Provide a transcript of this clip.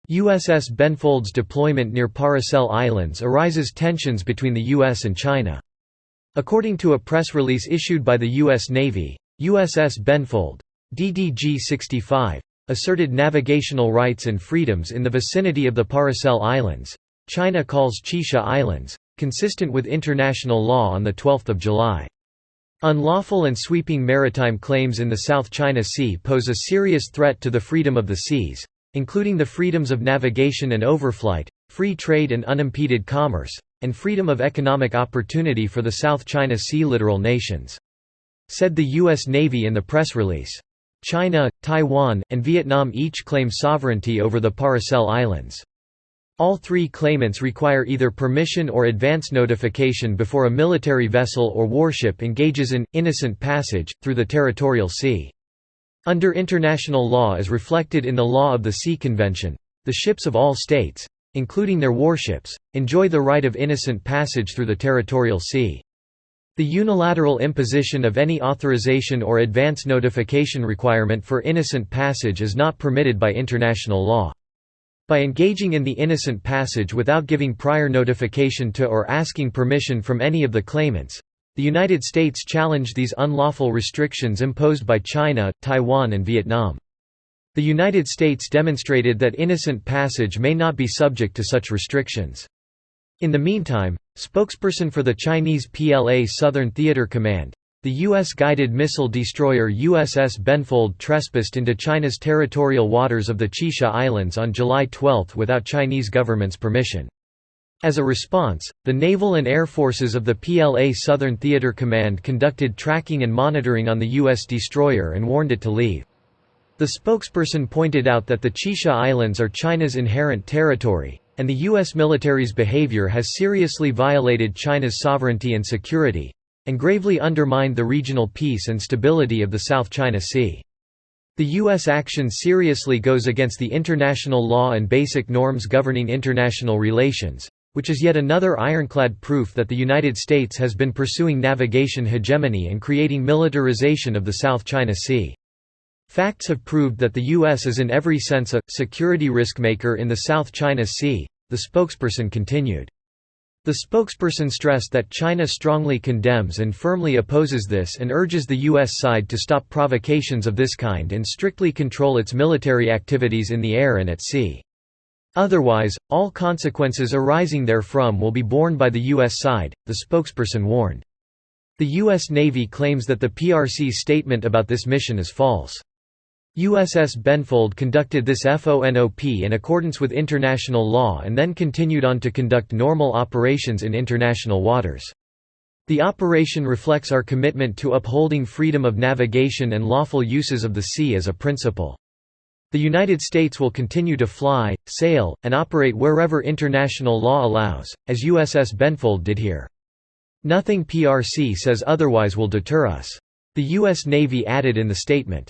USS Benfold's deployment near Paracel Islands arises tensions between the U.S. and China. According to a press release issued by the U.S. Navy, USS Benfold, DDG-65, asserted navigational rights and freedoms in the vicinity of the Paracel Islands, China calls Xisha Islands, consistent with international law on 12 July. Unlawful and sweeping maritime claims in the South China Sea pose a serious threat to the freedom of the seas, including the freedoms of navigation and overflight, free trade and unimpeded commerce, and freedom of economic opportunity for the South China Sea littoral nations. Said the U.S. Navy in the press release. China, Taiwan, and Vietnam each claim sovereignty over the Paracel Islands. All three claimants require either permission or advance notification before a military vessel or warship engages in innocent passage through the territorial sea. Under international law as reflected in the Law of the Sea Convention, the ships of all states, including their warships, enjoy the right of innocent passage through the territorial sea. The unilateral imposition of any authorization or advance notification requirement for innocent passage is not permitted by international law. By engaging in the innocent passage without giving prior notification to or asking permission from any of the claimants, the United States challenged these unlawful restrictions imposed by China, Taiwan and Vietnam. The United States demonstrated that innocent passage may not be subject to such restrictions. In the meantime, spokesperson for the Chinese PLA Southern Theater Command, the U.S. guided missile destroyer USS Benfold trespassed into China's territorial waters of the Xisha Islands on July 12 without Chinese government's permission. As a response, the naval and air forces of the PLA Southern Theater Command conducted tracking and monitoring on the U.S. destroyer and warned it to leave. The spokesperson pointed out that the Xisha Islands are China's inherent territory, and the U.S. military's behavior has seriously violated China's sovereignty and security, and gravely undermined the regional peace and stability of the South China Sea. The U.S. action seriously goes against the international law and basic norms governing international relations, which is yet another ironclad proof that the United States has been pursuing navigation hegemony and creating militarization of the South China Sea. Facts have proved that the U.S. is in every sense a security risk maker in the South China Sea, the spokesperson continued. The spokesperson stressed that China strongly condemns and firmly opposes this and urges the U.S. side to stop provocations of this kind and strictly control its military activities in the air and at sea. Otherwise, all consequences arising therefrom will be borne by the U.S. side, the spokesperson warned. The U.S. Navy claims that the PRC's statement about this mission is false. USS Benfold conducted this FONOP in accordance with international law and then continued on to conduct normal operations in international waters. The operation reflects our commitment to upholding freedom of navigation and lawful uses of the sea as a principle. The United States will continue to fly, sail, and operate wherever international law allows, as USS Benfold did here. Nothing PRC says otherwise will deter us. The U.S. Navy added in the statement.